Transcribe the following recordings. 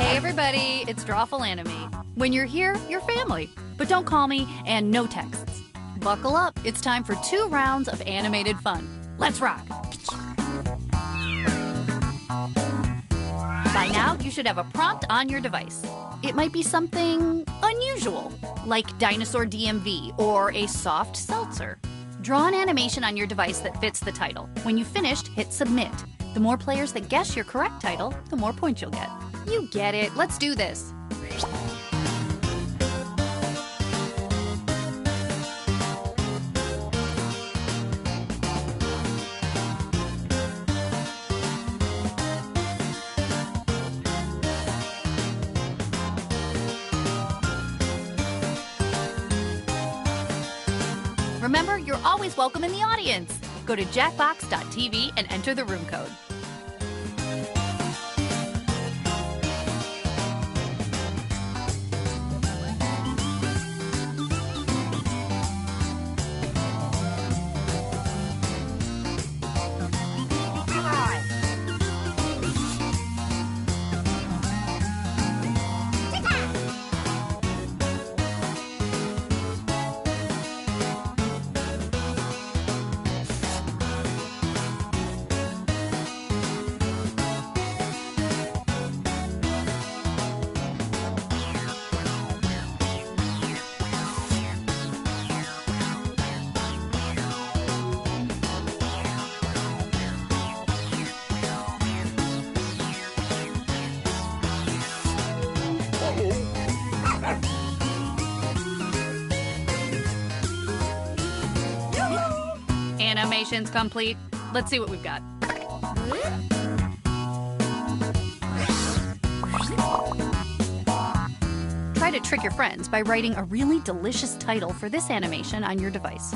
Hey everybody, it's Drawful Anime. When you're here, you're family. But don't call me, and no texts. Buckle up, it's time for 2 rounds of animated fun. Let's rock! By now, you should have a prompt on your device. It might be something unusual, like Dinosaur DMV or a soft seltzer. Draw an animation on your device that fits the title. When you've finished, hit submit. The more players that guess your correct title, the more points you'll get. You get it. Let's do this. Remember, you're always welcome in the audience. Go to jackbox.tv and enter the room code. Animation's complete. Let's see what we've got. Try to trick your friends by writing a really delicious title for this animation on your device.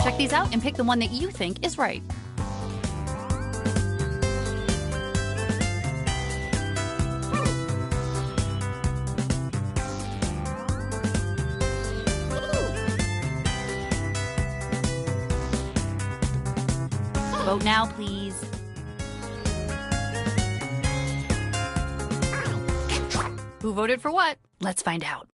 Check these out and pick the one that you think is right. Vote now, please. Who voted for what? Let's find out.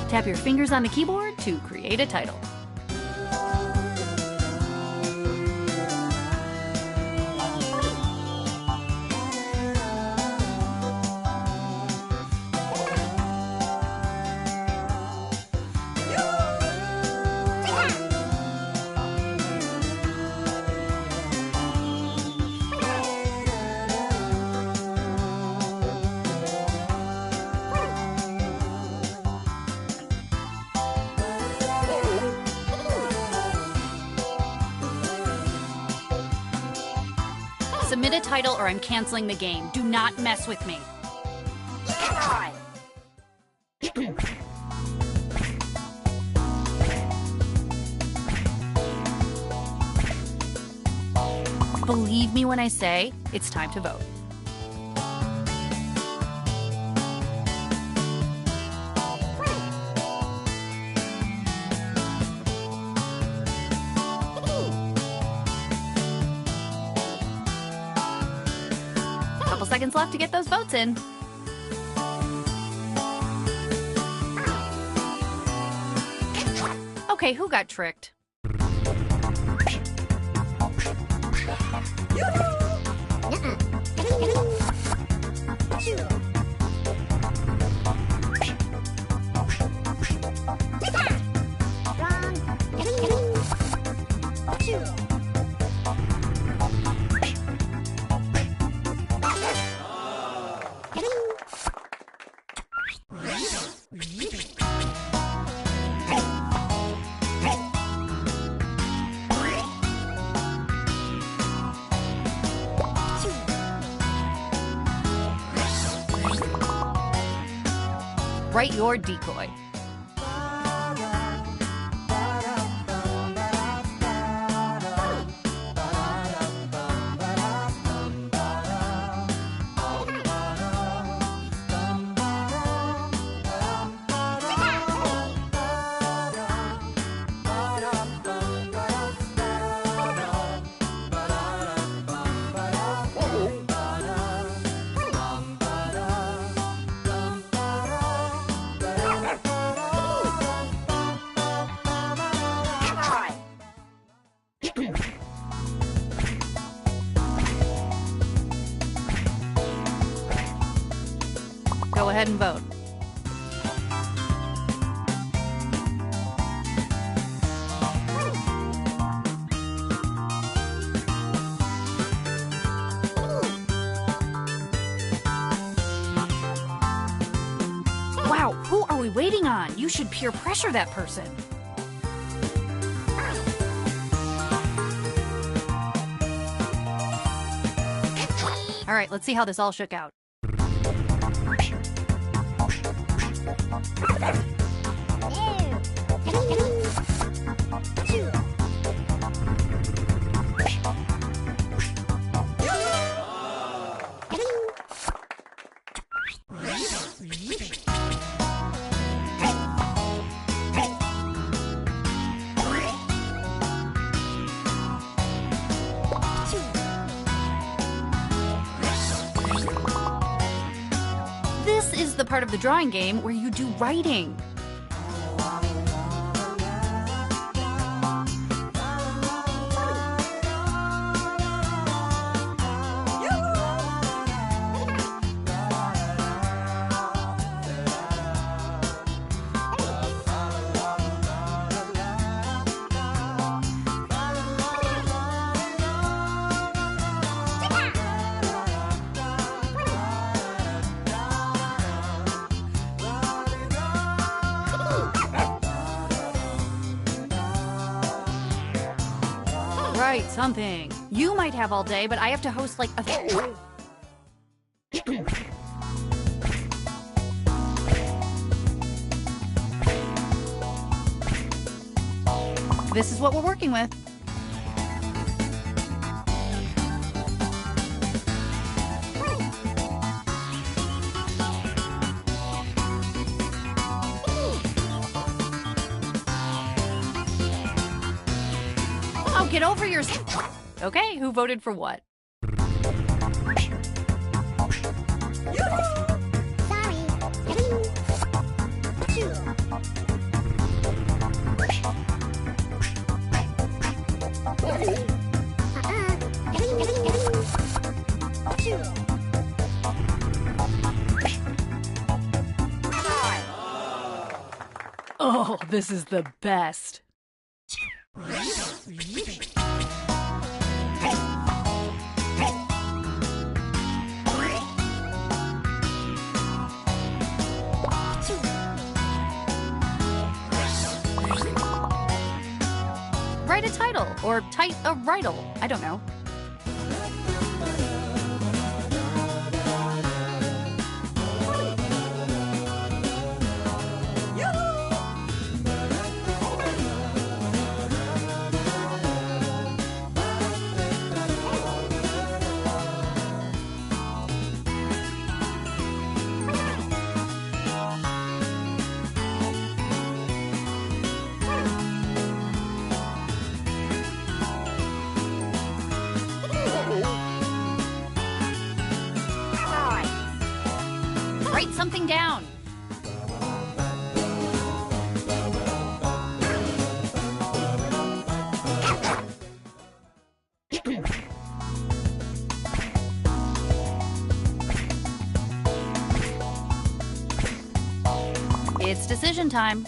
Tap your fingers on the keyboard to create a title. Submit a title or I'm canceling the game. Do not mess with me. Believe me when I say it's time to vote. Couple seconds left to get those votes in. Okay, who got tricked? Write your decoy. Go ahead and vote. Wow, who are we waiting on? You should peer pressure that person. All right, let's see how this all shook out. This is the part of the drawing game where you do writing. Write something. You might have all day, but I have to host like a... This is what we're working with. Oh, get over yourself. Okay, who voted for what? Oh, this is the best. Write a title, or type a riddle. I don't know. Write something down. It's decision time.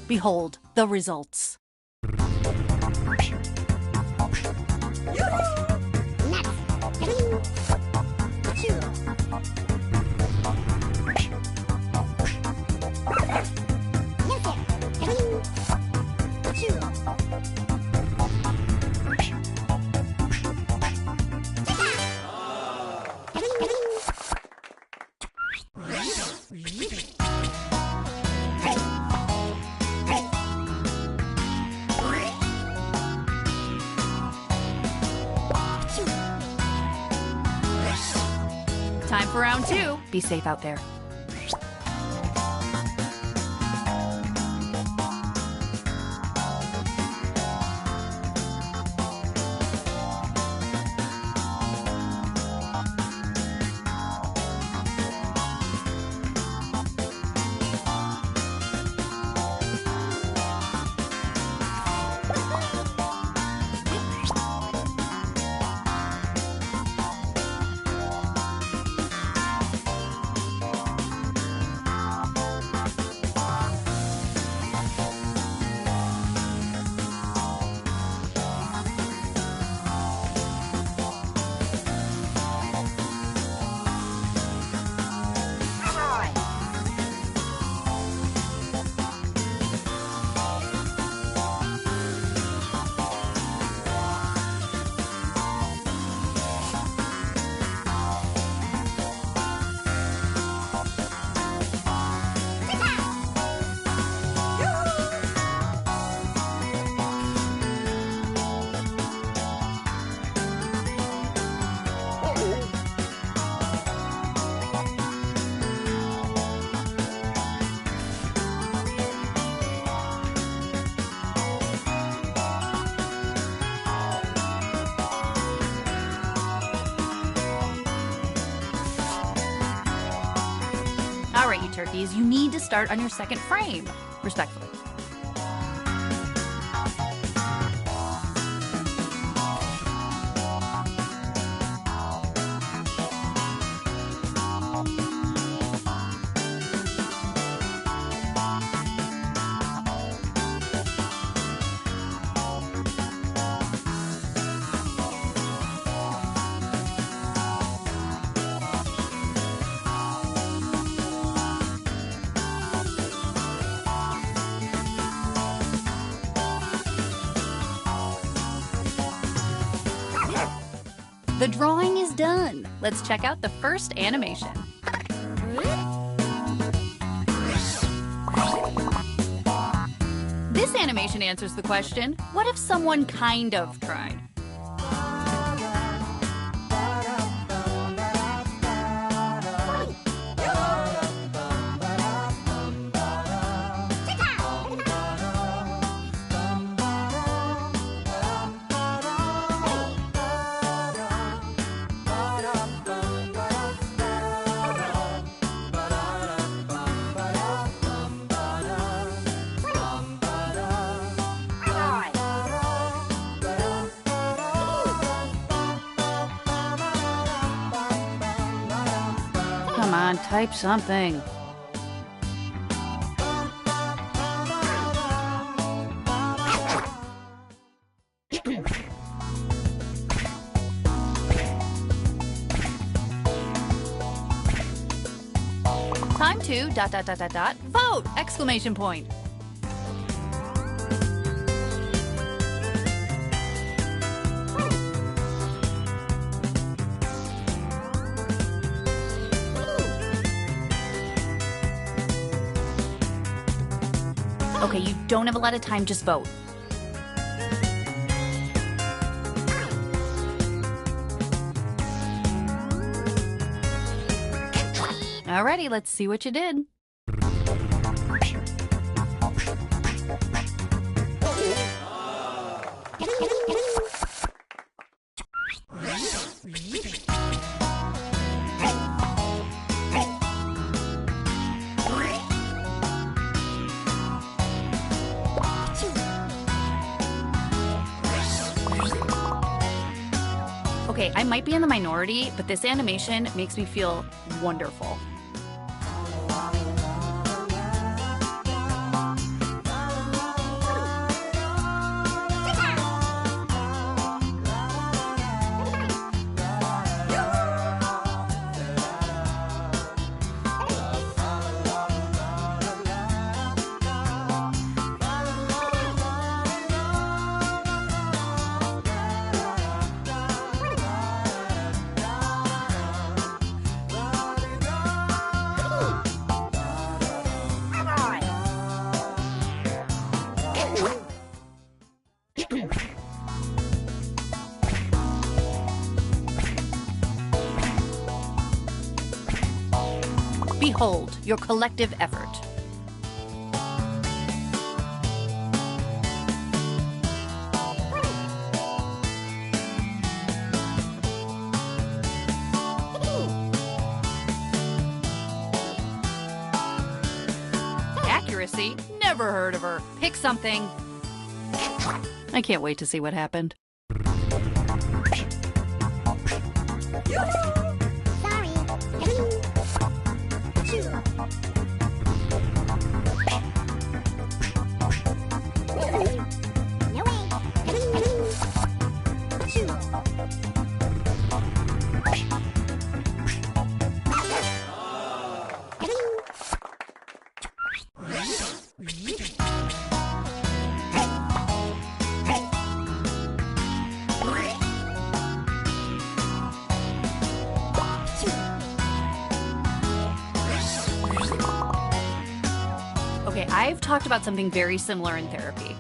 Behold the results. Time for round two. Be safe out there. All right, you turkeys, you need to start on your second frame. Respectfully. The drawing is done. Let's check out the first animation. This animation answers the question, what if someone kind of tried? Come on, type something. Time to ... vote! Exclamation point. Okay, you don't have a lot of time, just vote. Alrighty, let's see what you did. Okay, I might be in the minority, but this animation makes me feel wonderful. Behold your collective effort. Accuracy? Never heard of her. Pick something. I can't wait to see what happened. Okay, I've talked about something very similar in therapy.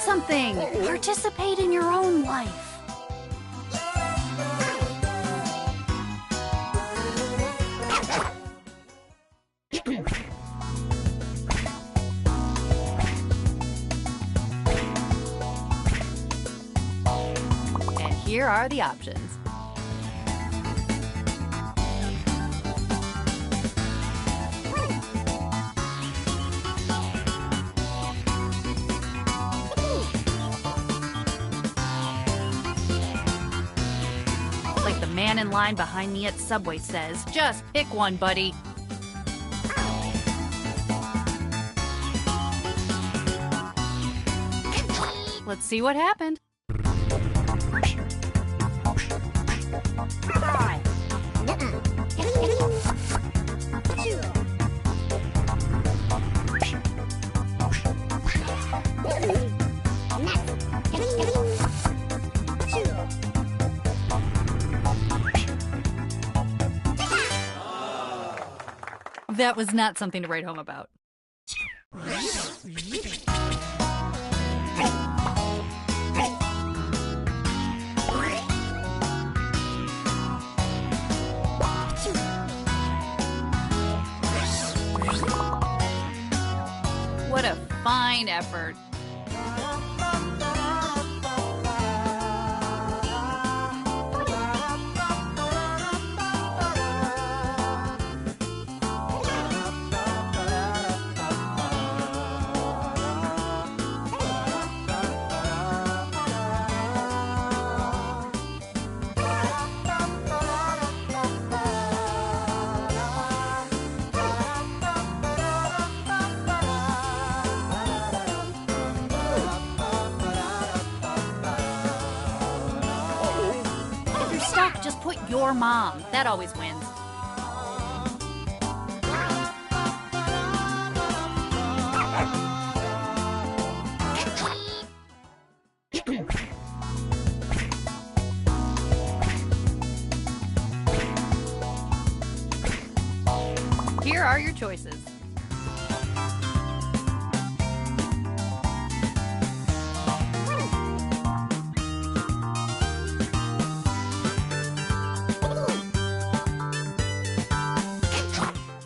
something! Participate in your own life. And here are the options. Like the man in line behind me at Subway says, just pick one, buddy. Let's see what happened. That was not something to write home about. What a fine effort. Just put your mom. That always wins. Here are your choices.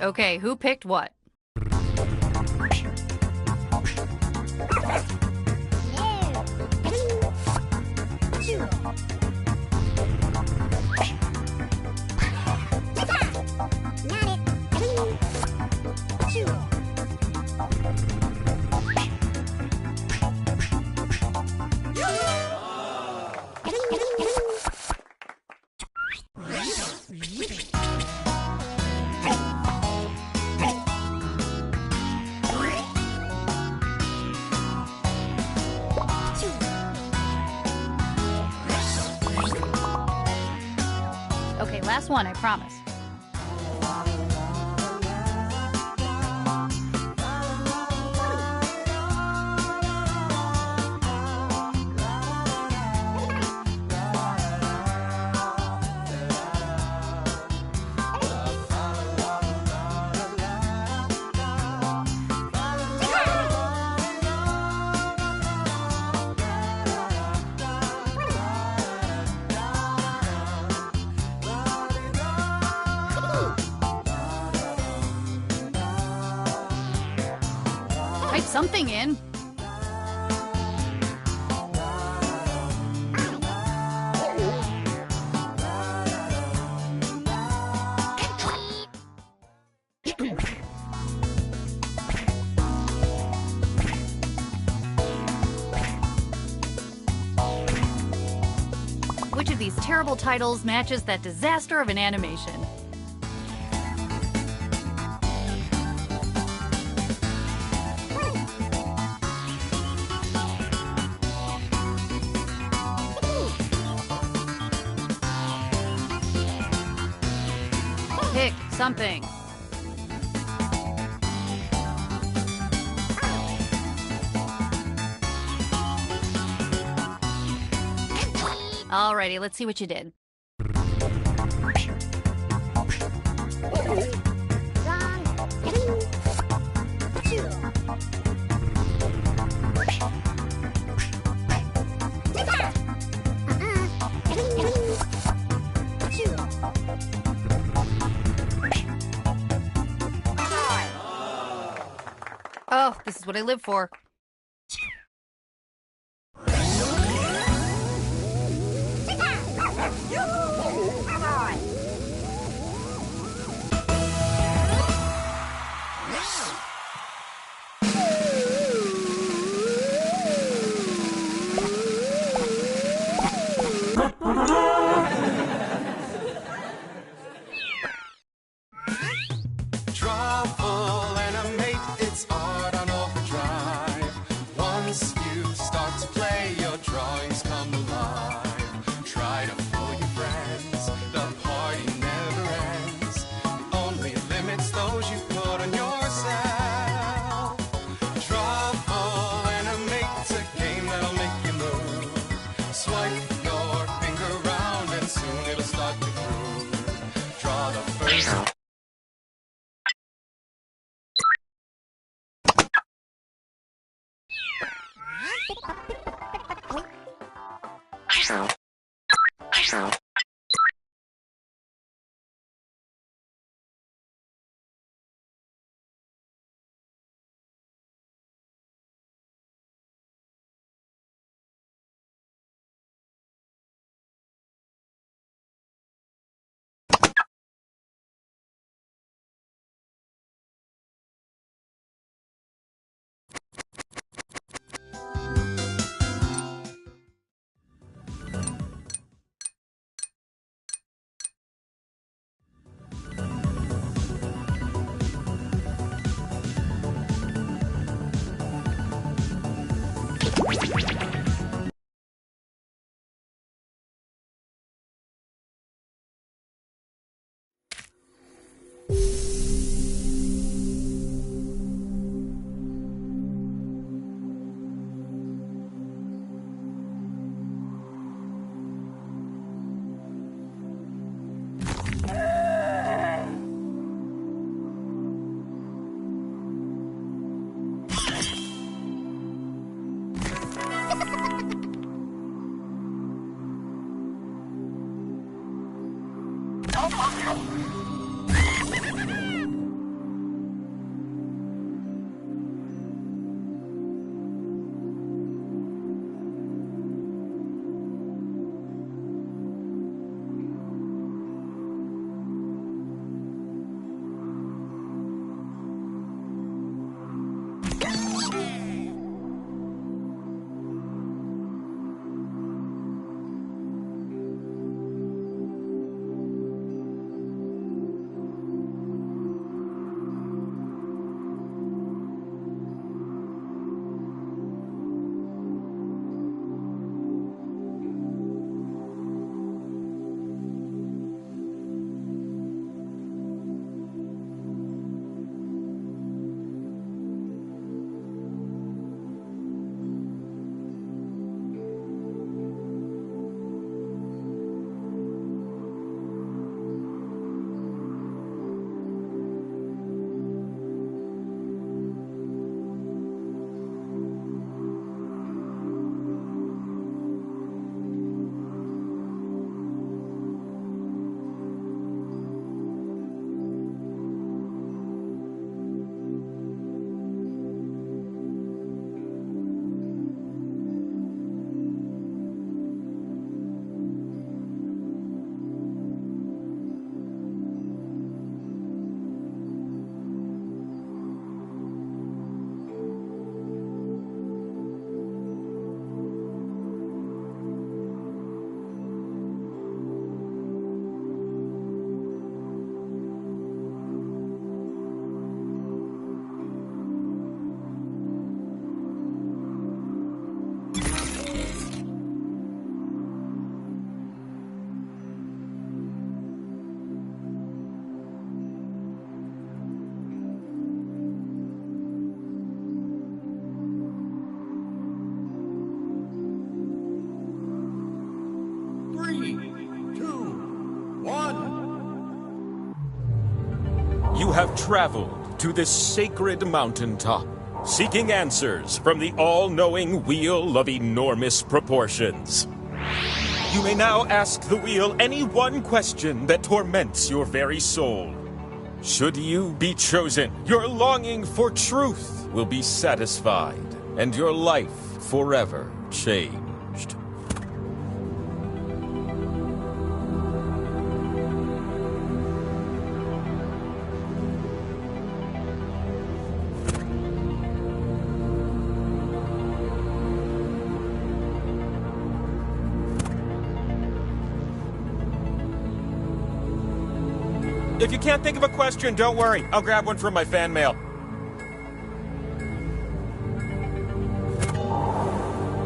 Okay, who picked what? Okay, last one, I promise. Type something in. Which of these terrible titles matches that disaster of an animation? Pick something. Alrighty, let's see what you did. Oh, this is what I live for. Trouble animate, it's art on overdrive. Once you start to play, your drawings come alive. Try to fool your friends, the party never ends. It only limits those you put on yourself. Trouble animate's a game that'll make you move. Swipe your finger around and soon it'll start to groove. Draw the first. You have traveled to this sacred mountaintop, seeking answers from the all-knowing wheel of enormous proportions. You may now ask the wheel any one question that torments your very soul. Should you be chosen, your longing for truth will be satisfied, and your life forever changed. If you can't think of a question, don't worry. I'll grab one from my fan mail.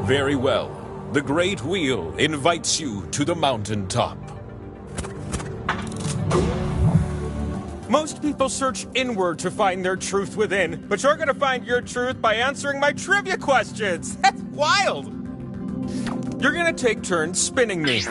Very well. The Great Wheel invites you to the mountaintop. Most people search inward to find their truth within, but you're gonna find your truth by answering my trivia questions. That's wild! You're gonna take turns spinning me.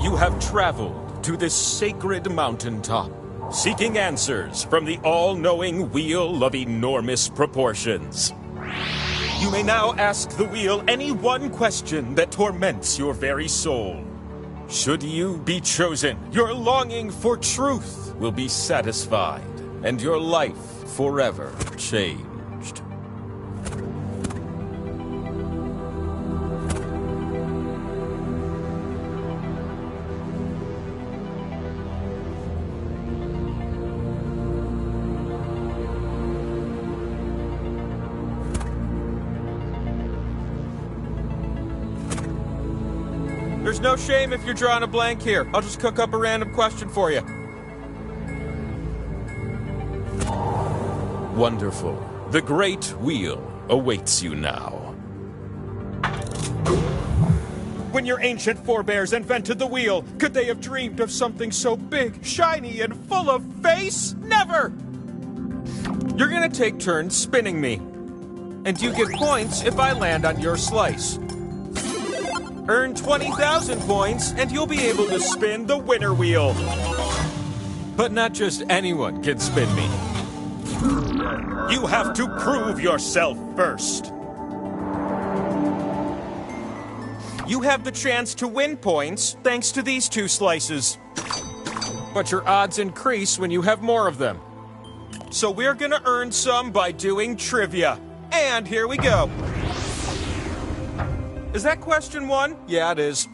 You have traveled to this sacred mountaintop, seeking answers from the all-knowing wheel of enormous proportions. You may now ask the wheel any one question that torments your very soul. Should you be chosen, your longing for truth will be satisfied, and your life forever changed. There's no shame if you're drawing a blank here. I'll just cook up a random question for you. Wonderful. The Great Wheel awaits you now. When your ancient forebears invented the wheel, could they have dreamed of something so big, shiny, and full of face? Never! You're gonna take turns spinning me. And you get points if I land on your slice. Earn 20,000 points, and you'll be able to spin the winner wheel. But not just anyone can spin me. You have to prove yourself first. You have the chance to win points thanks to these two slices. But your odds increase when you have more of them. So we're gonna earn some by doing trivia. And here we go. Is that question one? Yeah, it is.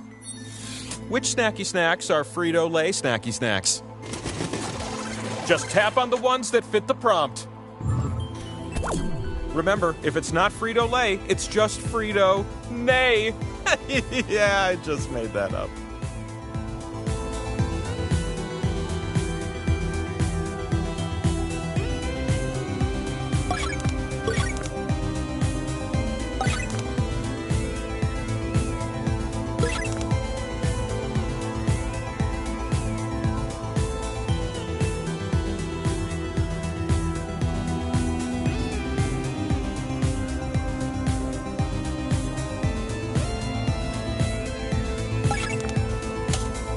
Which snacky snacks are Frito-Lay snacky snacks? Just tap on the ones that fit the prompt. Remember, if it's not Frito-Lay, it's just Frito-Nay. Yeah, I just made that up.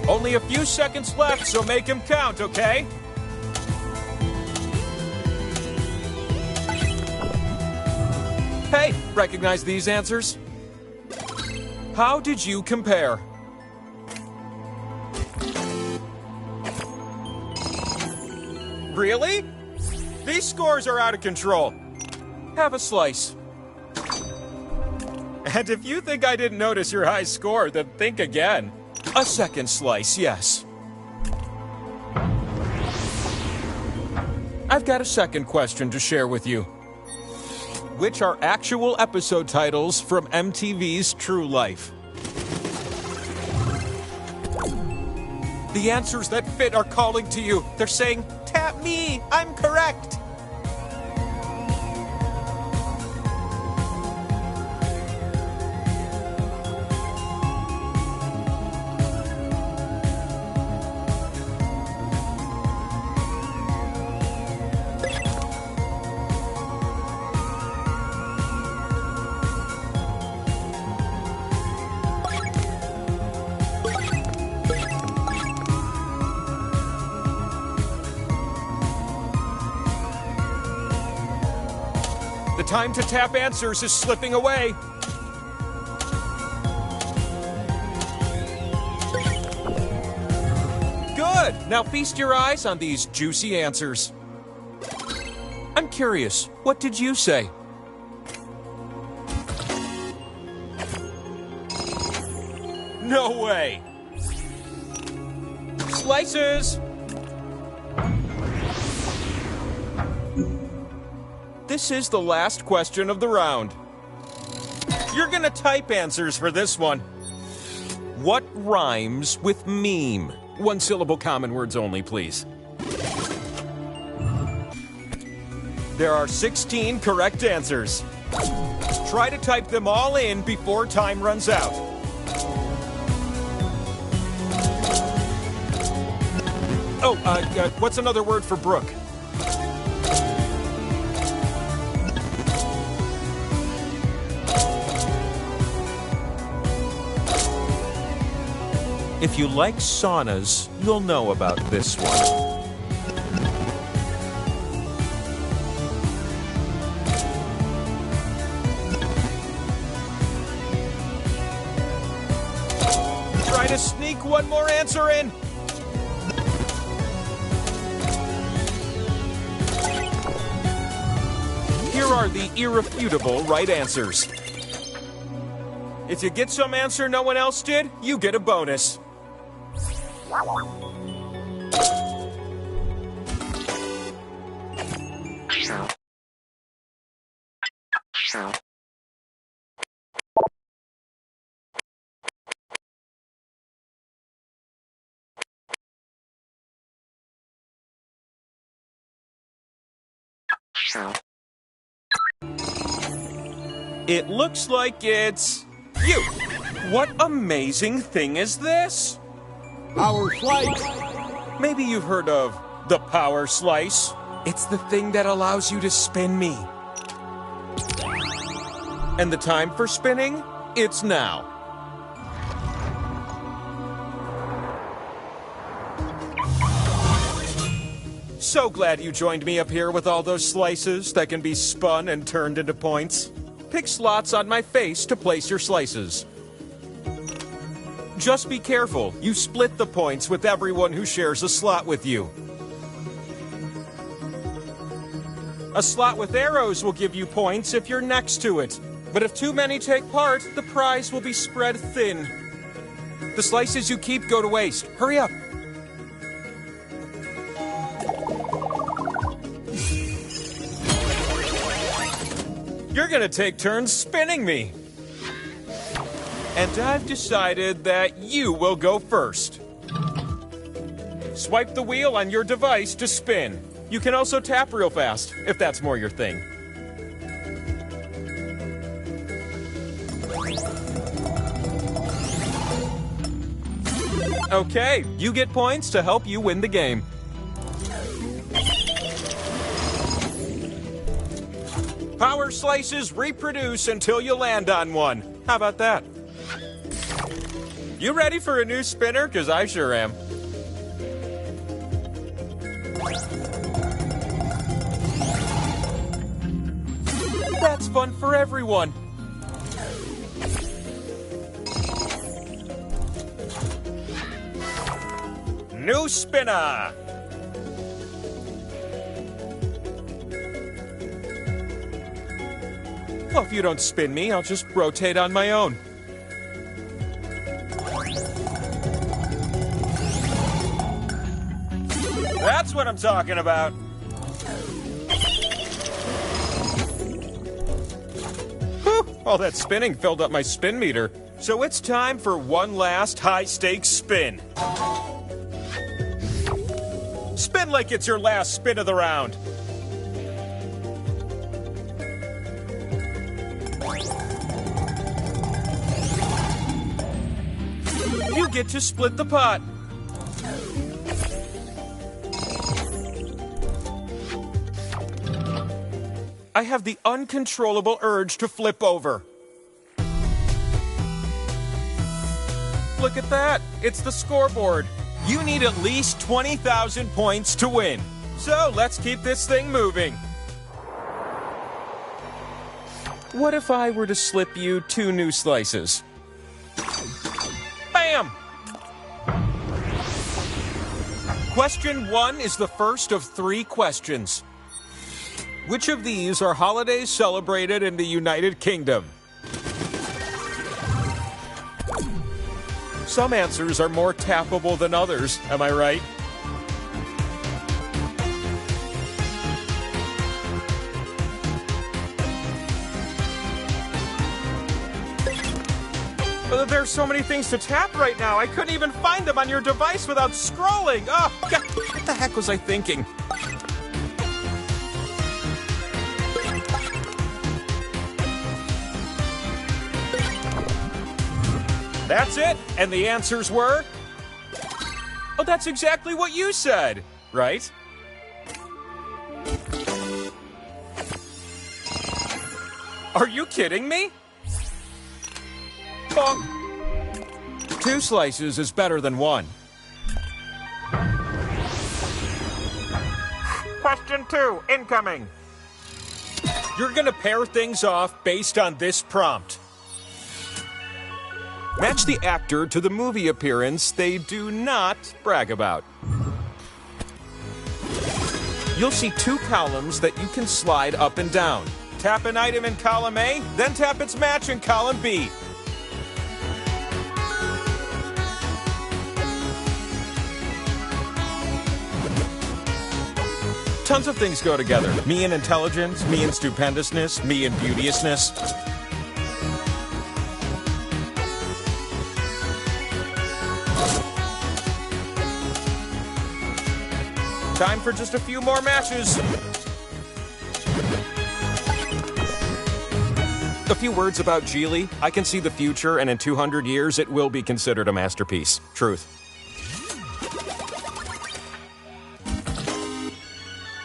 Only a few seconds left, so make him count, okay? Hey, recognize these answers? How did you compare? Really? These scores are out of control. Have a slice. And if you think I didn't notice your high score, then think again. A second slice, yes. I've got a second question to share with you. Which are actual episode titles from MTV's True Life? The answers that fit are calling to you. They're saying, tap me, I'm correct. The time to tap answers is slipping away. Good! Now feast your eyes on these juicy answers. I'm curious, what did you say? No way! Slices! This is the last question of the round. You're gonna type answers for this one. What rhymes with meme? One-syllable common words only, please. There are 16 correct answers. Try to type them all in before time runs out. Oh, what's another word for brook? If you like saunas, you'll know about this one. Try to sneak one more answer in. Here are the irrefutable right answers. If you get some answer no one else did, you get a bonus. It looks like it's you. What amazing thing is this? Power slice. Maybe you've heard of the power slice. It's the thing that allows you to spin me. And the time for spinning? It's now. So glad you joined me up here with all those slices that can be spun and turned into points. Pick slots on my face to place your slices. Just be careful, you split the points with everyone who shares a slot with you. A slot with arrows will give you points if you're next to it. But if too many take part, the prize will be spread thin. The slices you keep go to waste. Hurry up. You're gonna take turns spinning me. And I've decided that you will go first. Swipe the wheel on your device to spin. You can also tap real fast, if that's more your thing. Okay, you get points to help you win the game. Power slices reproduce until you land on one. How about that? You ready for a new spinner? 'Cause I sure am. That's fun for everyone. New spinner. Well, if you don't spin me, I'll just rotate on my own. That's what I'm talking about. Whew, all that spinning filled up my spin meter. So it's time for one last high-stakes spin. Spin like it's your last spin of the round. You get to split the pot. I have the uncontrollable urge to flip over. Look at that. It's the scoreboard. You need at least 20,000 points to win. So let's keep this thing moving. What if I were to slip you 2 new slices? Bam! Question 1 is the first of 3 questions. Which of these are holidays celebrated in the United Kingdom? Some answers are more tappable than others, am I right? There's so many things to tap right now. I couldn't even find them on your device without scrolling. Oh, God, what the heck was I thinking? That's it? And the answers were? Oh, that's exactly what you said, right? Are you kidding me? Bonk. 2 slices is better than 1. Question 2, incoming. You're gonna pair things off based on this prompt. Match the actor to the movie appearance they do not brag about. You'll see 2 columns that you can slide up and down. Tap an item in column A, then tap its match in column B. Tons of things go together. Me and intelligence, me and stupendousness, me and beauteousness. Time for just a few more matches. A few words about Geely. I can see the future, and in 200 years, it will be considered a masterpiece. Truth.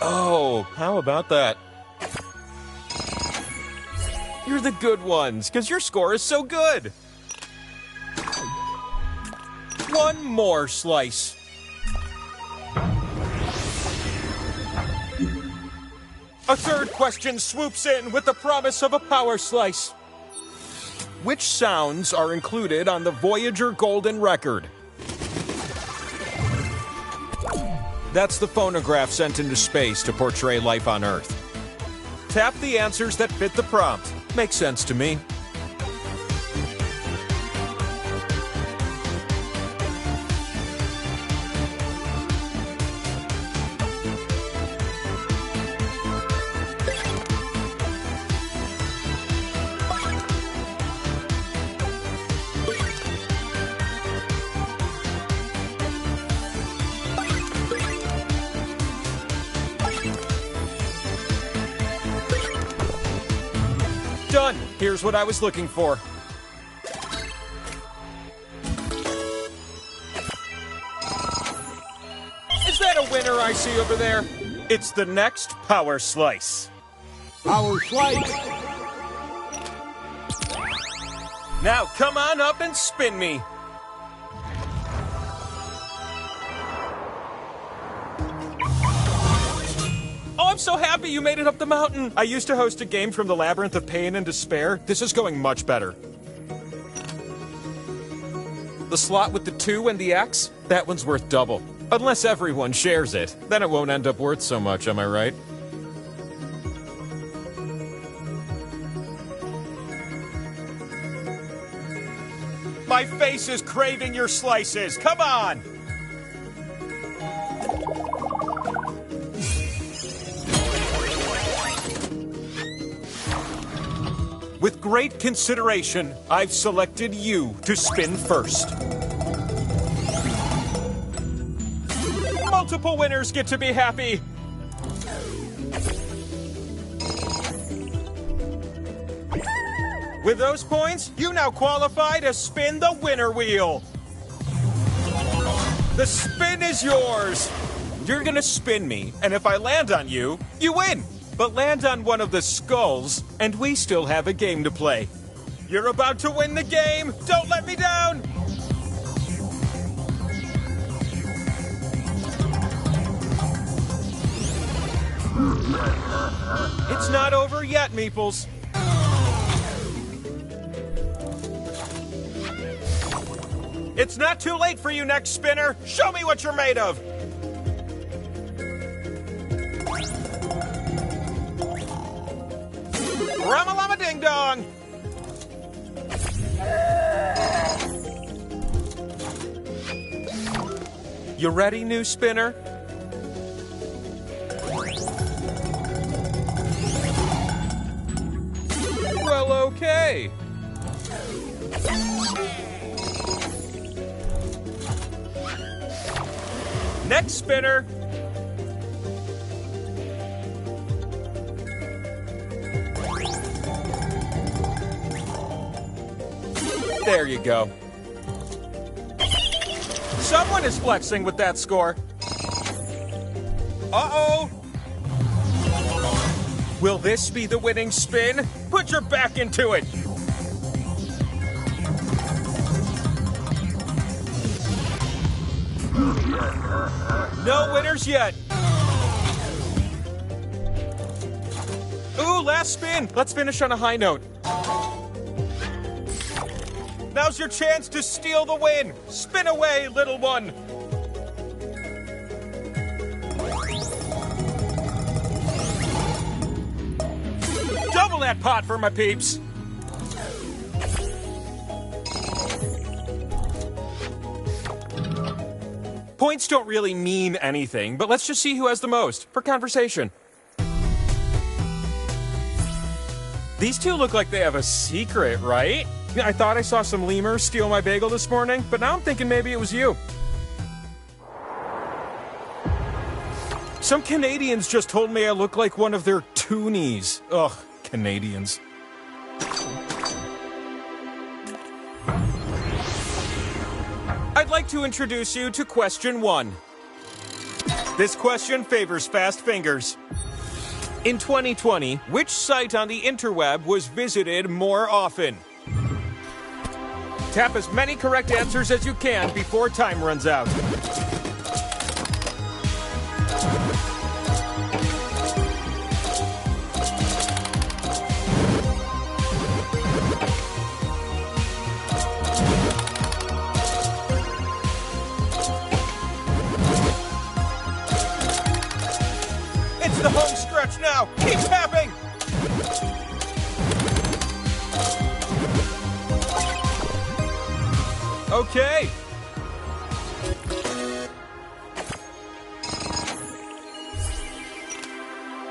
Oh, how about that? You're the good ones, because your score is so good. 1 more slice. A 3rd question swoops in with the promise of a power slice. Which sounds are included on the Voyager Golden Record? That's the phonograph sent into space to portray life on Earth. Tap the answers that fit the prompt. Makes sense to me. Done. Here's what I was looking for. Is that a winner I see over there? It's the next power slice. Power slice. Now come on up and spin me. Oh, I'm so happy you made it up the mountain. I used to host a game from the Labyrinth of Pain and Despair. This is going much better. The slot with the 2 and the X? That one's worth double. Unless everyone shares it. Then it won't end up worth so much, am I right? My face is craving your slices. Come on! With great consideration, I've selected you to spin first. Multiple winners get to be happy. With those points, you now qualify to spin the winner wheel. The spin is yours. You're gonna spin me, and if I land on you, you win. But land on one of the skulls, and we still have a game to play. You're about to win the game. Don't let me down. It's not over yet, Meeples. It's not too late for you, next spinner. Show me what you're made of. Ramalama ding dong. You ready, new spinner? Well, okay. Next spinner. There you go. Someone is flexing with that score. Uh-oh. Will this be the winning spin? Put your back into it. No winners yet. Ooh, last spin. Let's finish on a high note. Now's your chance to steal the win. Spin away, little one. Double that pot for my peeps. Points don't really mean anything, but let's just see who has the most for conversation. These two look like they have a secret, right? Yeah, I thought I saw some lemurs steal my bagel this morning, but now I'm thinking maybe it was you. Some Canadians just told me I look like one of their toonies. Ugh, Canadians. I'd like to introduce you to question 1. This question favors fast fingers. In 2020, which site on the interweb was visited more often? Tap as many correct answers as you can before time runs out. It's the home stretch now. Keep tapping. Okay.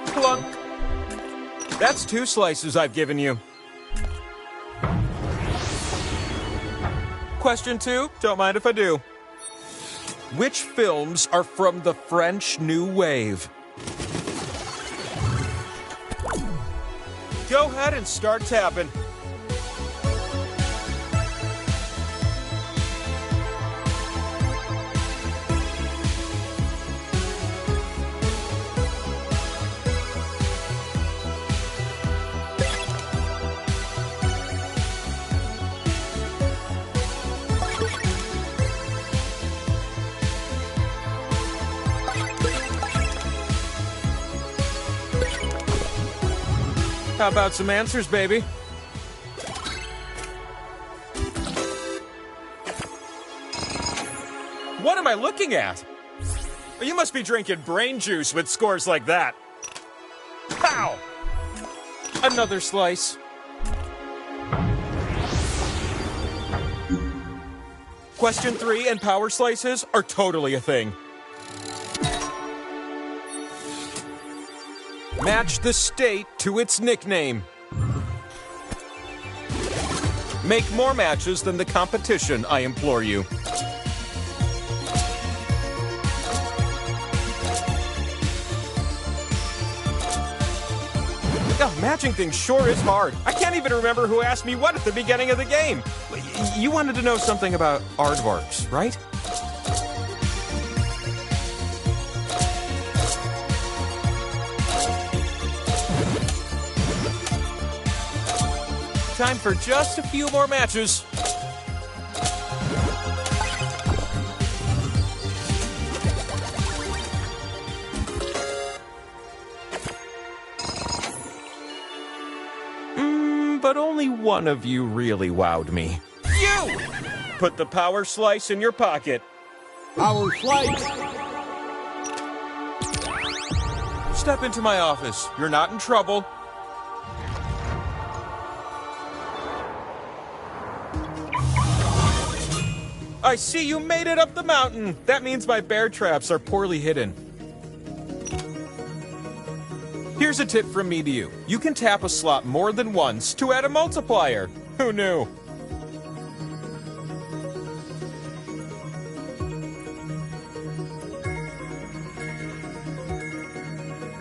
Plunk. That's 2 slices I've given you. Question 2, don't mind if I do. Which films are from the French New Wave? Go ahead and start tapping. How about some answers, baby? What am I looking at? You must be drinking brain juice with scores like that. Pow! Another slice. Question 3 and power slices are totally a thing. Match the state to its nickname. Make more matches than the competition, I implore you. Oh, matching things sure is hard. I can't even remember who asked me what at the beginning of the game. You wanted to know something about aardvarks, right? Time for just a few more matches. But only one of you really wowed me. You! Put the power slice in your pocket. Power slice! Step into my office. You're not in trouble. I see you made it up the mountain. That means my bear traps are poorly hidden. Here's a tip from me to you. You can tap a slot more than once to add a multiplier. Who knew?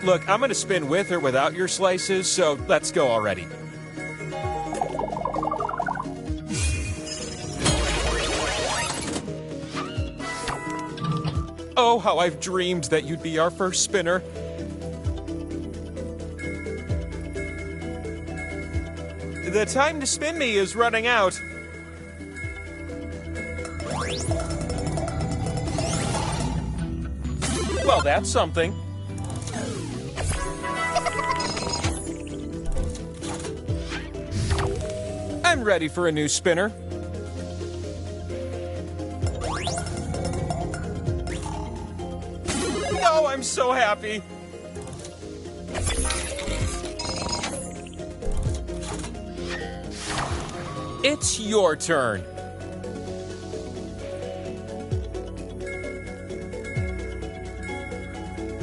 Look, I'm gonna spin with or without your slices, so let's go already. Oh, how I've dreamed that you'd be our first spinner. The time to spin me is running out. Well, that's something. I'm ready for a new spinner. Oh, I'm so happy. It's your turn.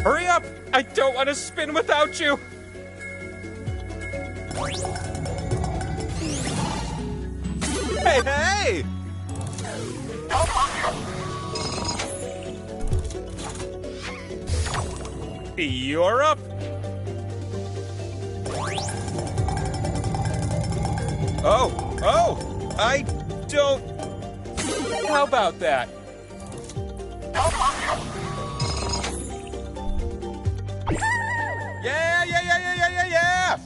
Hurry up! I don't want to spin without you. Hey, hey! You're up. Oh, I don't... How about that? Yeah!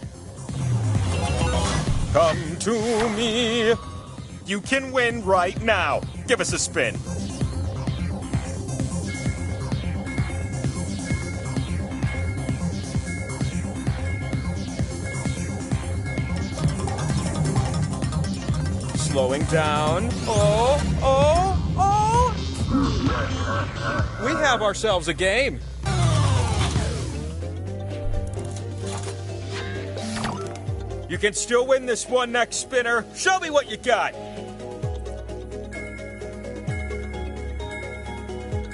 Come to me. You can win right now. Give us a spin. Slowing down. Oh! We have ourselves a game. You can still win this one next spinner. Show me what you got.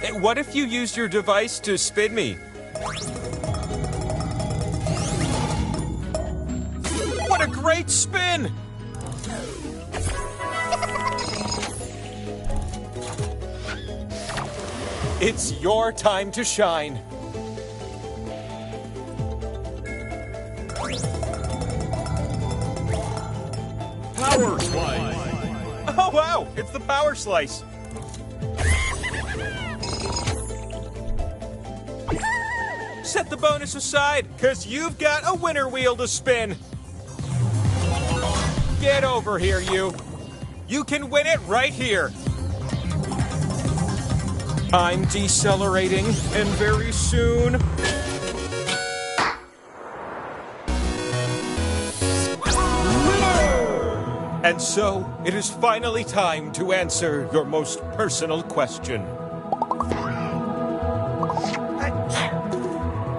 Hey, what if you used your device to spin me? What a great spin! It's your time to shine. Power slice! Oh, wow! It's the power slice. Set the bonus aside, because you've got a winner wheel to spin. Get over here, you. You can win it right here. I'm decelerating, and very soon... And so, it is finally time to answer your most personal question.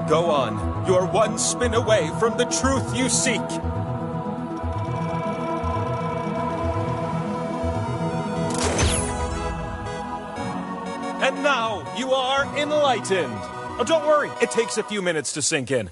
Go on. You're one spin away from the truth you seek. And now you are enlightened. Oh, don't worry. It takes a few minutes to sink in.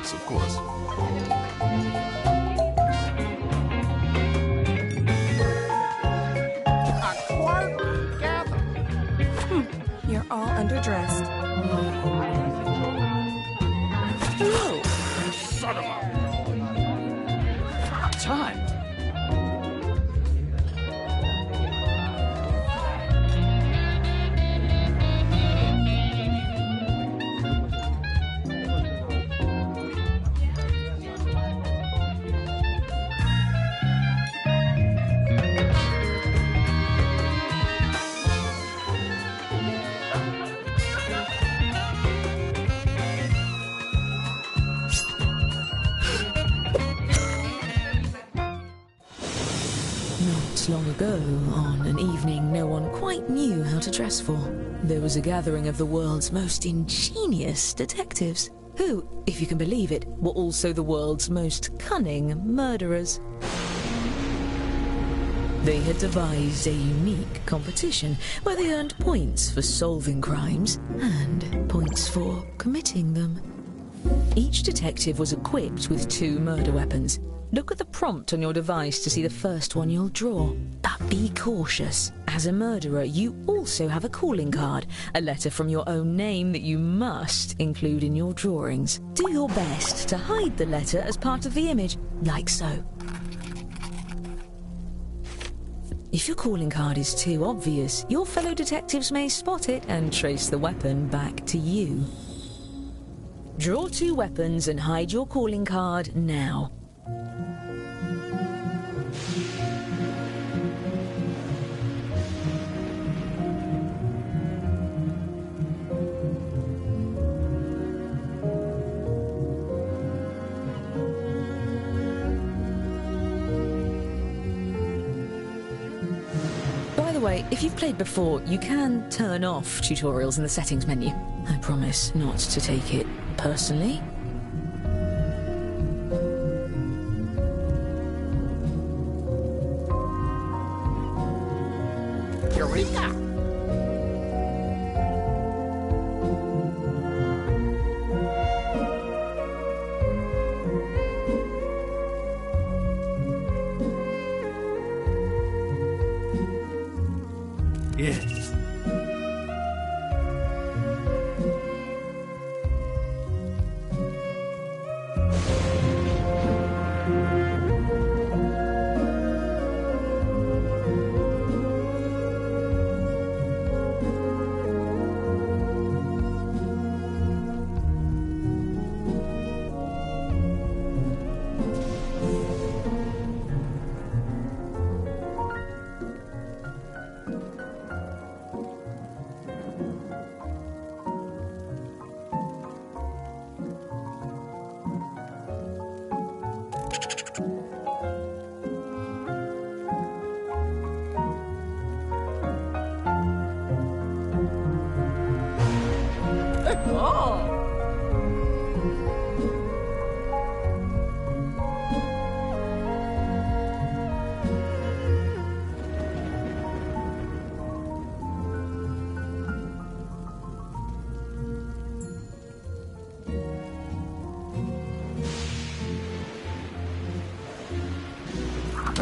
Of course. A quart gather. You're all underdressed. Hello! Son of a... Time. Not long ago, on an evening no one quite knew how to dress for, there was a gathering of the world's most ingenious detectives, who, if you can believe it, were also the world's most cunning murderers. They had devised a unique competition where they earned points for solving crimes and points for committing them. Each detective was equipped with 2 murder weapons. Look at the prompt on your device to see the first one you'll draw. But be cautious. As a murderer, you also have a calling card, a letter from your own name that you must include in your drawings. Do your best to hide the letter as part of the image, like so. If your calling card is too obvious, your fellow detectives may spot it and trace the weapon back to you. Draw 2 weapons and hide your calling card now. By the way, if you've played before, you can turn off tutorials in the settings menu. I promise not to take it personally. Eureka! Yes.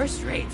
First rate.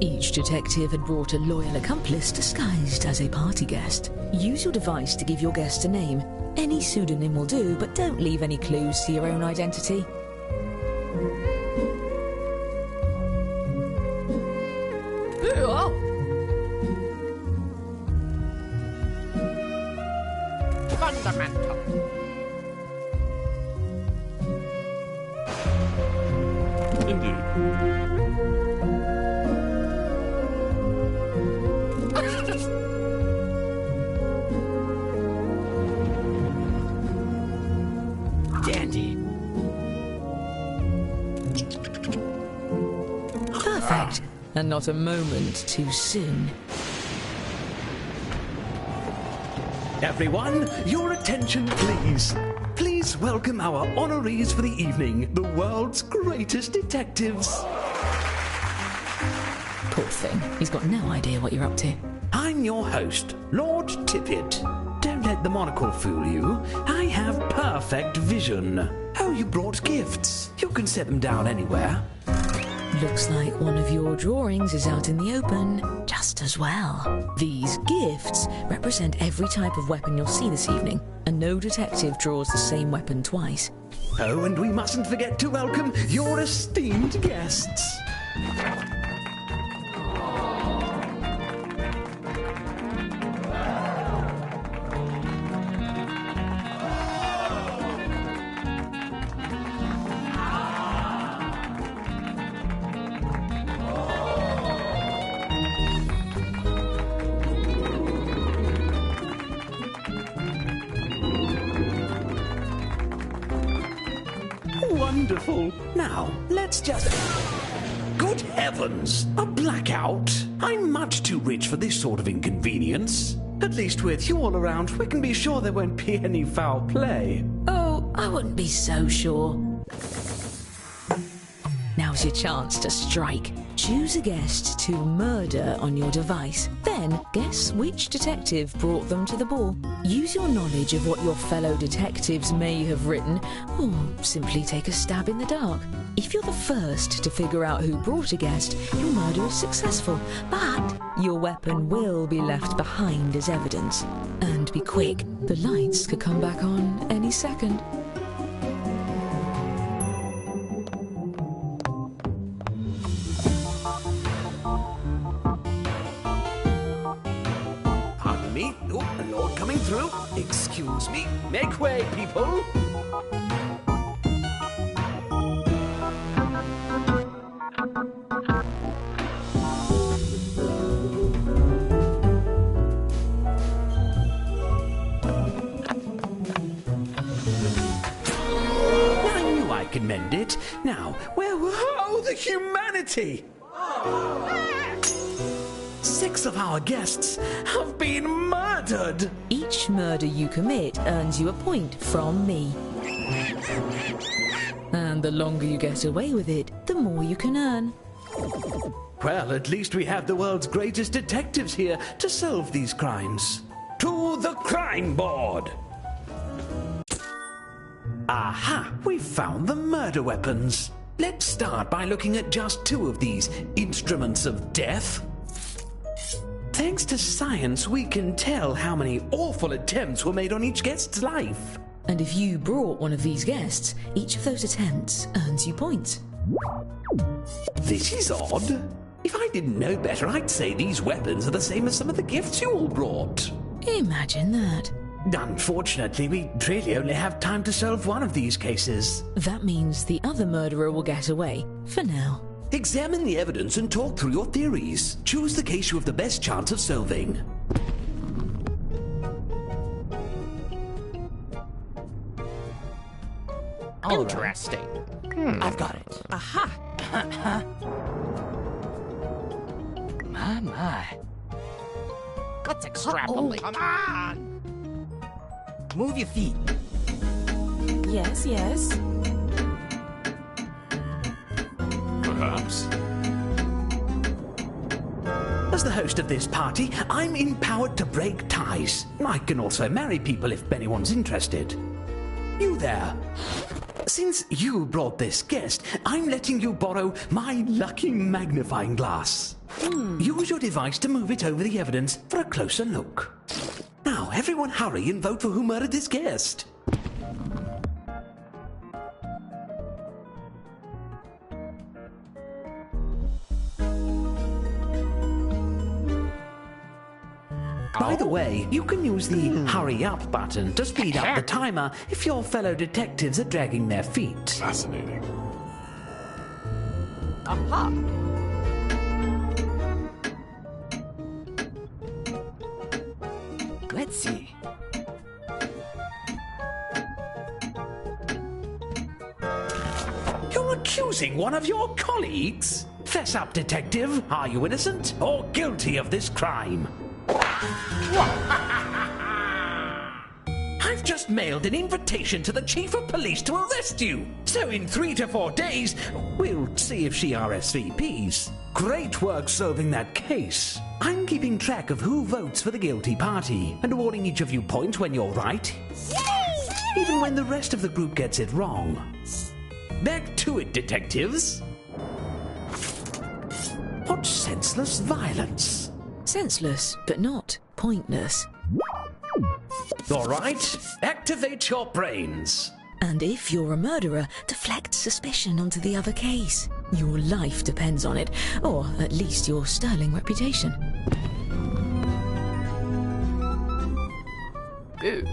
Each detective had brought a loyal accomplice disguised as a party guest. Use your device to give your guest a name. Any pseudonym will do, but don't leave any clues to your own identity. Fundamental. Indeed. Dandy. Perfect. And not a moment too soon. Everyone, your attention please. Please welcome our honorees for the evening, the world's greatest detectives. Poor thing. He's got no idea what you're up to. I'm your host, Lord Tippett. Don't let the monocle fool you. I have perfect vision. Oh, you brought gifts. You can set them down anywhere. Looks like one of your drawings is out in the open just as well. These gifts represent every type of weapon you'll see this evening, and no detective draws the same weapon twice. Oh, and we mustn't forget to welcome your esteemed guests. Wonderful. Now, let's just... Good heavens! A blackout? I'm much too rich for this sort of inconvenience. At least with you all around, we can be sure there won't be any foul play. Oh, I wouldn't be so sure. Now's your chance to strike. Choose a guest to murder on your device. Then guess which detective brought them to the ball. Use your knowledge of what your fellow detectives may have written, or simply take a stab in the dark. If you're the first to figure out who brought a guest, your murder is successful, but your weapon will be left behind as evidence. And be quick, the lights could come back on any second. Pardon me. Oh, a lord coming through. Excuse me. Make way, people. I knew I could mend it. Now, where were... Oh, the humanity! 6 of our guests have been murdered! Each murder you commit earns you a point from me. And the longer you get away with it, the more you can earn. Well, at least we have the world's greatest detectives here to solve these crimes. To the crime board! Aha! We've found the murder weapons. Let's start by looking at just 2 of these instruments of death. Thanks to science, we can tell how many awful attempts were made on each guest's life. And if you brought one of these guests, each of those attempts earns you points. This is odd. If I didn't know better, I'd say these weapons are the same as some of the gifts you all brought. Imagine that. Unfortunately, we really only have time to solve one of these cases. That means the other murderer will get away, for now. Examine the evidence and talk through your theories. Choose the case you have the best chance of solving. Interesting. I've got it. Aha! My. Let's extrapolate. Come on! Move your feet. Yes, yes. Perhaps. As the host of this party, I'm empowered to break ties. I can also marry people if anyone's interested. You there. Since you brought this guest, I'm letting you borrow my lucky magnifying glass. Use your device to move it over the evidence for a closer look. Now, everyone hurry and vote for who murdered this guest. By the way, you can use the hurry up button to speed up the timer if your fellow detectives are dragging their feet. Fascinating. Aha! Let's see. You're accusing one of your colleagues? Fess up, detective. Are you innocent or guilty of this crime? I've just mailed an invitation to the chief of police to arrest you. So in 3 to 4 days, we'll see if she RSVPs. Great work solving that case. I'm keeping track of who votes for the guilty party and awarding each of you points when you're right. Even when the rest of the group gets it wrong. Back to it, detectives. What senseless violence. Senseless, but not pointless. All right, activate your brains. And if you're a murderer, deflect suspicion onto the other case. Your life depends on it, or at least your sterling reputation. Ooh.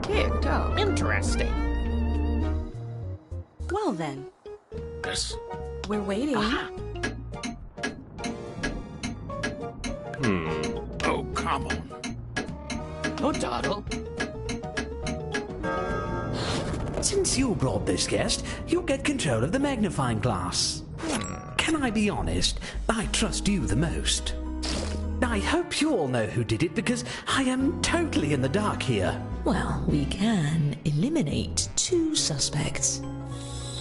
Kicked out. Interesting. Well then, Yes. we're waiting. Oh, come on. Oh, Doddle. Since you brought this guest, you'll get control of the magnifying glass. Can I be honest? I trust you the most. I hope you all know who did it because I am totally in the dark here. Well, we can eliminate 2 suspects.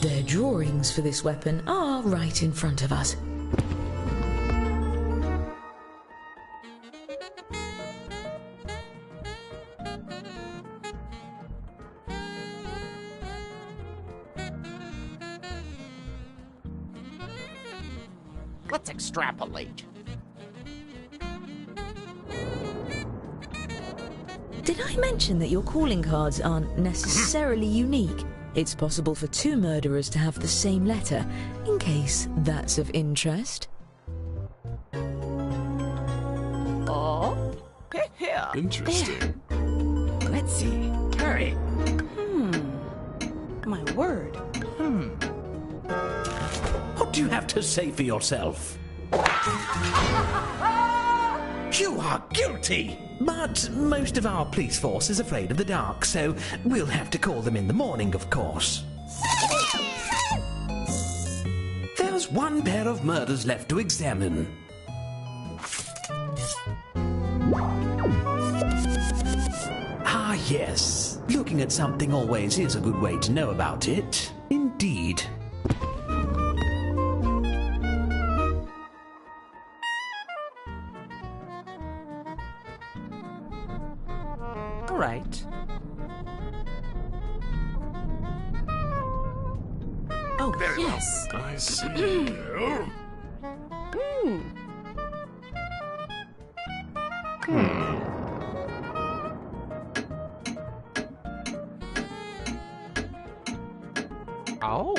Their drawings for this weapon are right in front of us. Let's extrapolate. Did I mention that your calling cards aren't necessarily unique? It's possible for 2 murderers to have the same letter, in case that's of interest. Oh, here. Interesting. Let's see. Hurry. My word. What do you have to say for yourself? You are guilty! But most of our police force is afraid of the dark, so we'll have to call them in the morning, of course. There's 1 pair of murders left to examine. Ah, yes. Looking at something always is a good way to know about it. Indeed. All right. Oh, yes. I see. Oh.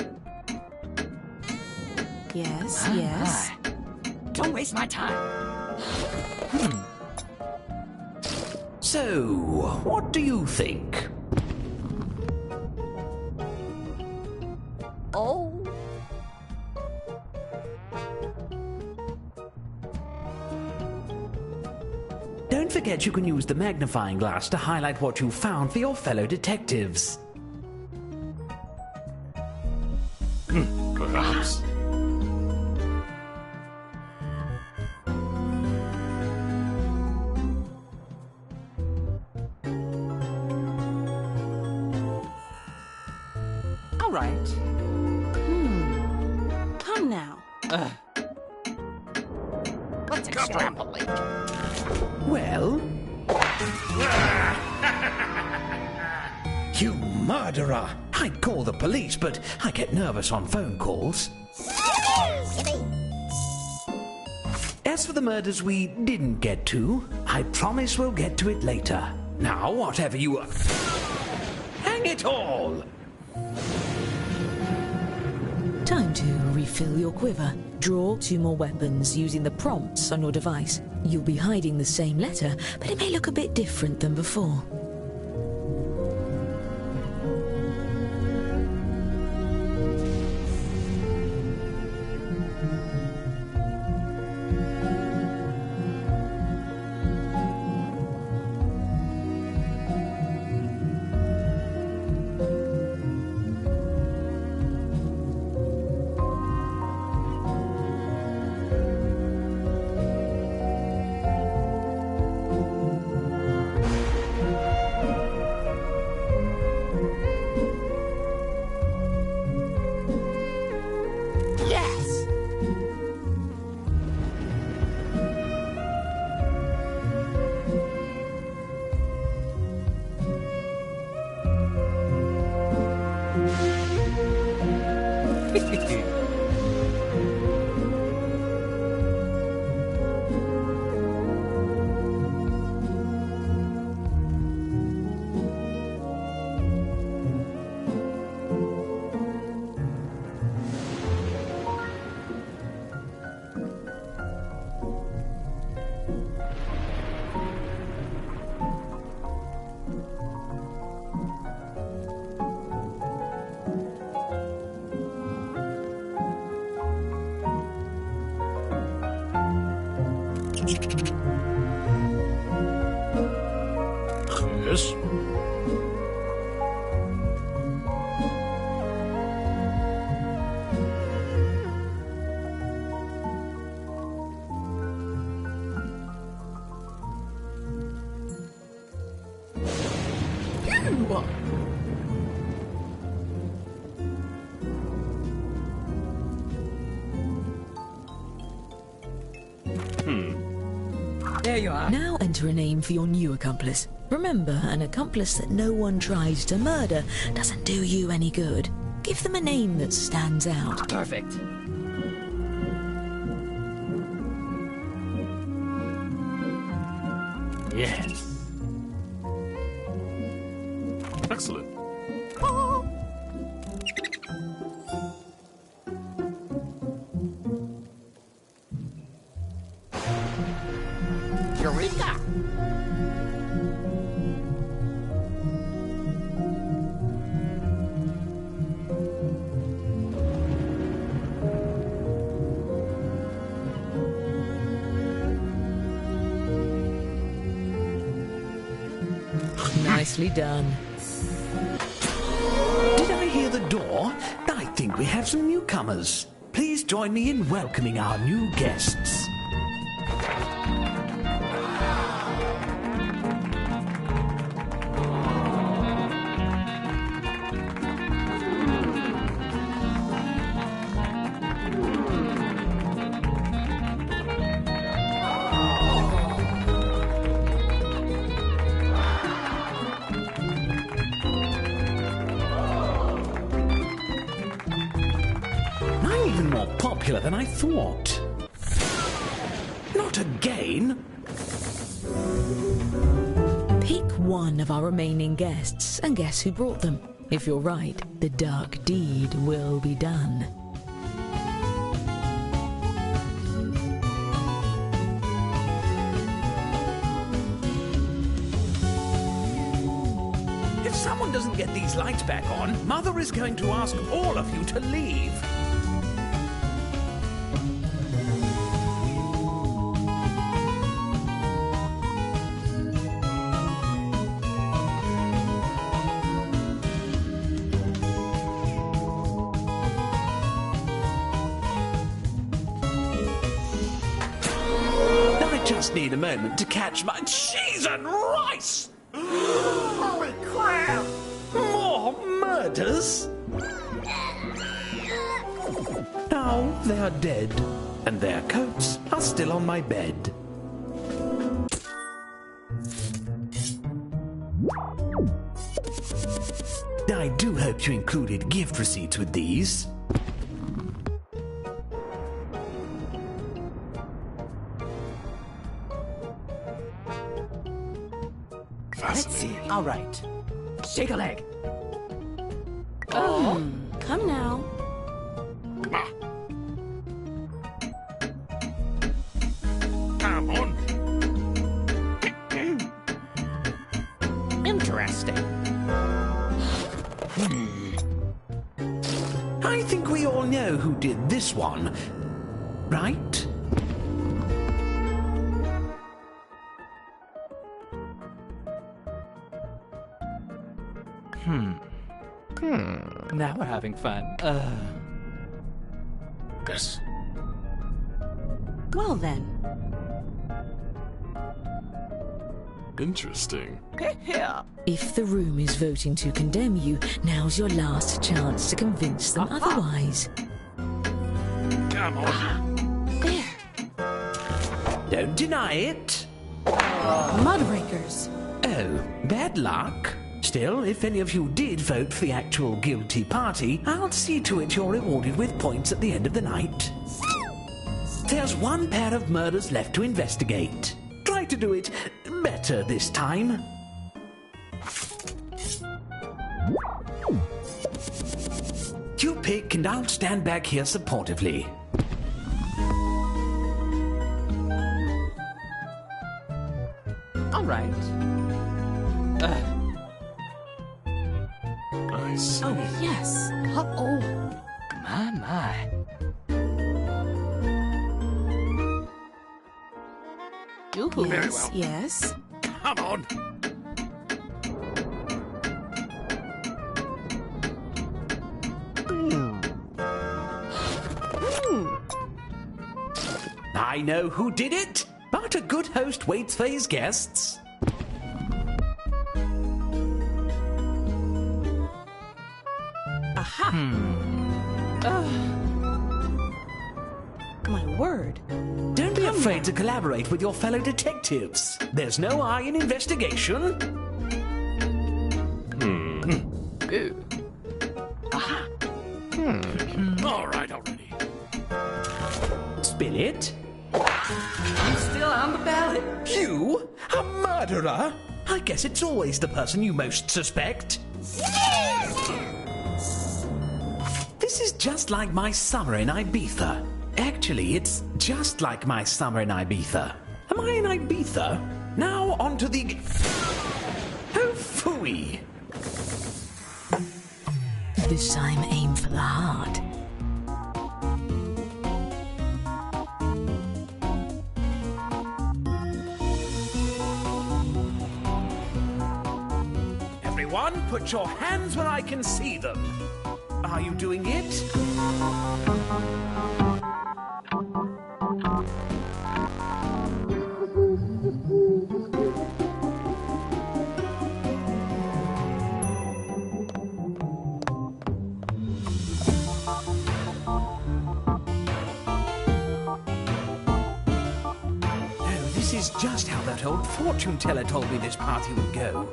Yes, yes. Don't waste my time. So, what do you think? Oh. Don't forget you can use the magnifying glass to highlight what you found for your fellow detectives. Perhaps. All right. Come now. Let's extrapolate. Well? You murderer! I'd call the police, but I get nervous on phone calls. As for the murders we didn't get to, I promise we'll get to it later. Now, whatever you are... Hang it all! Time to refill your quiver. Draw 2 more weapons using the prompts on your device. You'll be hiding the same letter, but it may look a bit different than before. Yes. Yes? There you are. Now enter a name for your new accomplice. Remember, an accomplice that no one tries to murder doesn't do you any good. Give them a name that stands out. Perfect. Yes. Excellent. Eureka! Nicely done. Did I hear the door? I think we have some newcomers. Please join me in welcoming our new guests. I'm even more popular than I thought. Not again. Pick one of our remaining guests and guess who brought them. If you're right, the dark deed will be done. If someone doesn't get these lights back on, Mother is going to ask all of you to leave. I just need a moment to catch my cheese and rice! Holy crap! More murders? Now they are dead, and their coats are still on my bed. I do hope you included gift receipts with these. Let's see. All right. Shake a leg. Come now. Come on. Interesting. I think we all know who did this one, right? Now we're having fun. Yes. Well then. Interesting. Yeah. If the room is voting to condemn you, now's your last chance to convince them otherwise. Come on. There. Don't deny it. Mudrakers. Oh, bad luck. Still, if any of you did vote for the actual guilty party, I'll see to it you're rewarded with points at the end of the night. There's one pair of murders left to investigate. Try to do it better this time. You pick and I'll stand back here supportively. All right. I see. Oh, yes. Uh-oh. My. Ooh. Very Yes, well. yes. Come on. I know who did it, but a good host waits for his guests. Aha. My word. Don't be afraid to collaborate with your fellow detectives. There's no I in investigation. Ooh. All right already. Spill it. I'm still on the ballot. You? A murderer? I guess it's always the person you most suspect. This is just like my summer in Ibiza. Actually, it's just like my summer in Ibiza. Am I in Ibiza? Now on to the... Oh, phooey. This time, aim for the heart. Everyone, put your hands where I can see them. Are you doing it? Oh, this is just how that old fortune teller told me this party would go.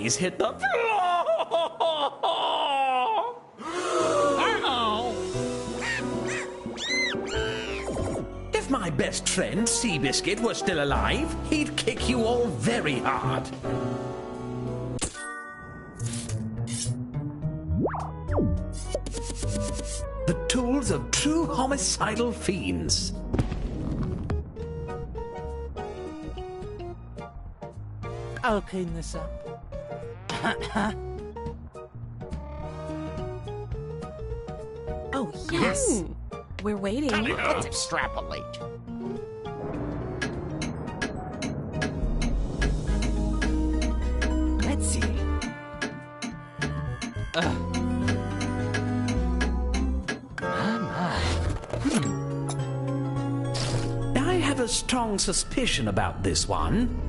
bodies hit the floor. If my best friend Seabiscuit were still alive, he'd kick you all very hard. The tools of true homicidal fiends. I'll clean this up. Oh, yes. We're waiting. Let's extrapolate. Let's see. I have a strong suspicion about this one.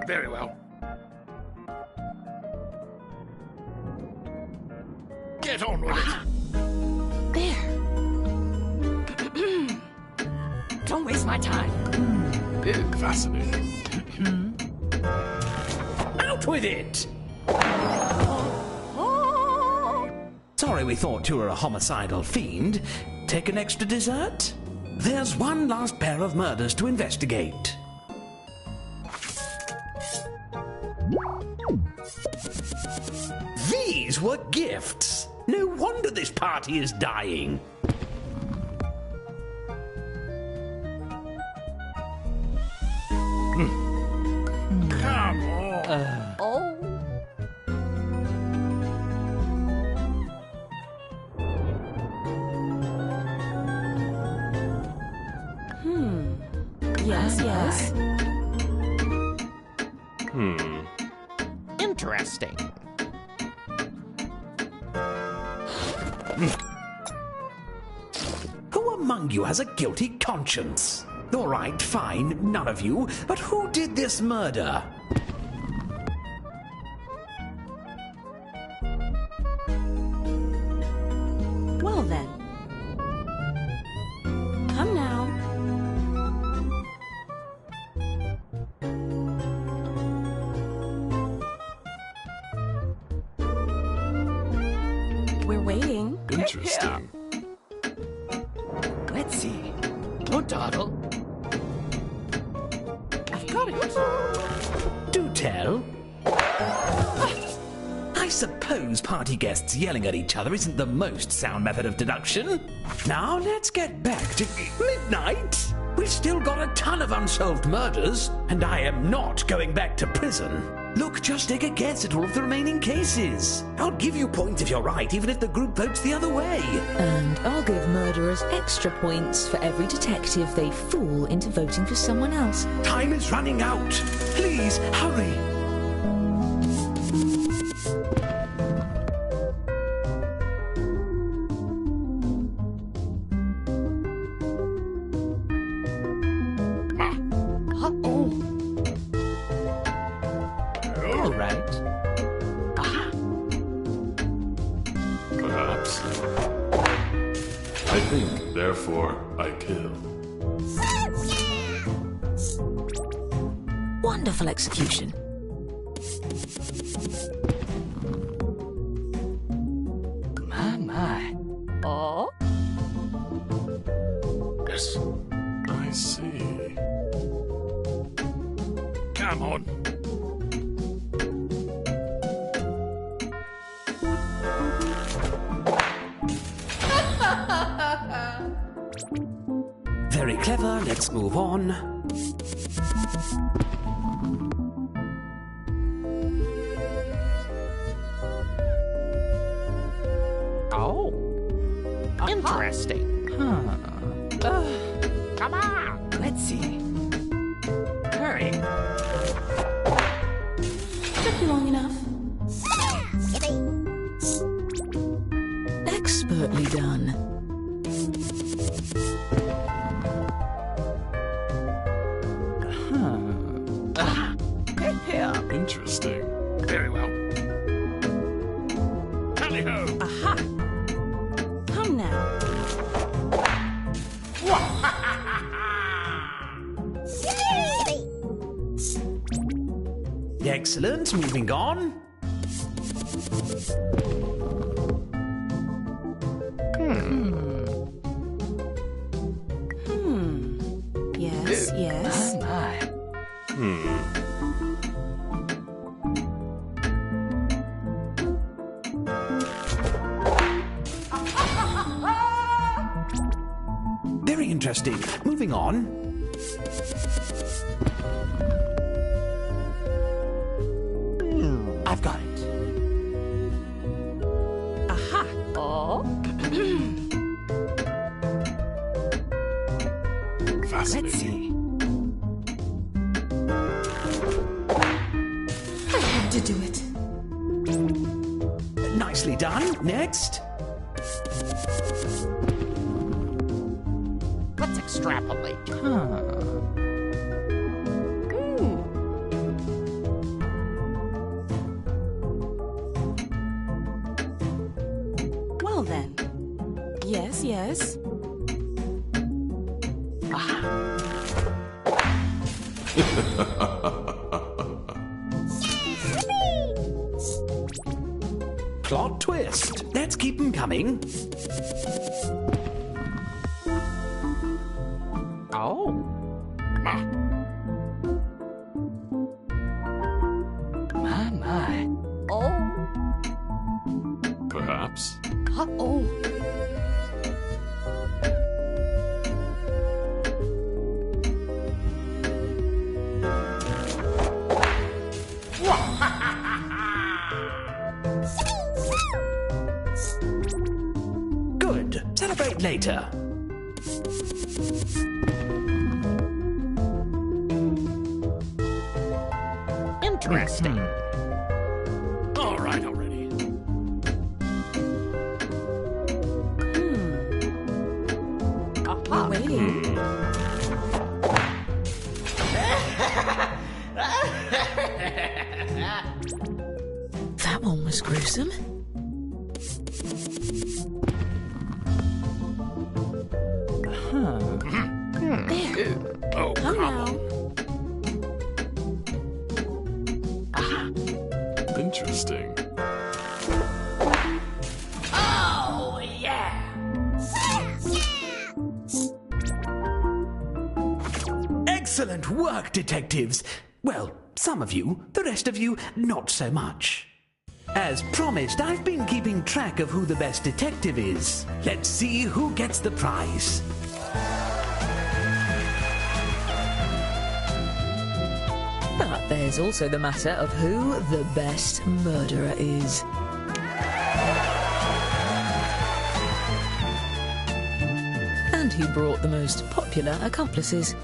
Very well. Get on with it. There. Don't waste my time. Fascinating. Out with it! Sorry we thought you were a homicidal fiend. Take an extra dessert? There's one last pair of murders to investigate. These were gifts. No wonder this party is dying. Come on. Yes. Interesting. Who among you has a guilty conscience? All right, fine, none of you, but who did this murder? Well then. Come now. We're waiting. Interesting. Let's see. Don't dawdle. I've got it. Do tell. I suppose party guests yelling at each other isn't the most sound method of deduction. Now let's get back to midnight. We've still got a ton of unsolved murders, and I am not going back to prison. Look, just take a guess at all of the remaining cases. I'll give you points if you're right, even if the group votes the other way. And I'll give murderers extra points for every detective they fool into voting for someone else. Time is running out. Please, hurry. All right. Perhaps. I think, therefore, I kill. Wonderful execution. My. Oh? Yes. I see. Come on. Very clever, let's move on. Oh. Interesting. Come on. Let's see. Hurry. Took you long enough. Expertly done. Here. Interesting. Very well. Excellent. Moving on. Yes, yes. Very interesting. Moving on. I've got it. Aha. Oh. Fascinating. Let's see. I had to do it. Nicely done. Next. Let's extrapolate. Well then. Yes, yes. Plot twist. Let's keep them coming. Oh. My. Oh. Perhaps. Uh-oh. Good. Celebrate later. Interesting. All right already. We're waiting. That one was gruesome. Oh, Come now. interesting. Excellent work, detectives. Well, some of you, the rest of you, not so much. As promised, I've been keeping track of who the best detective is. Let's see who gets the prize. But there's also the matter of who the best murderer is. And who brought the most popular accomplices.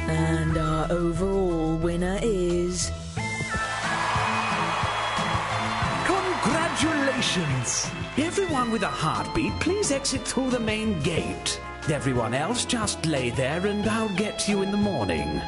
And our overall winner is... Congratulations! Everyone with a heartbeat, please exit through the main gate. Everyone else, just lay there and I'll get you in the morning.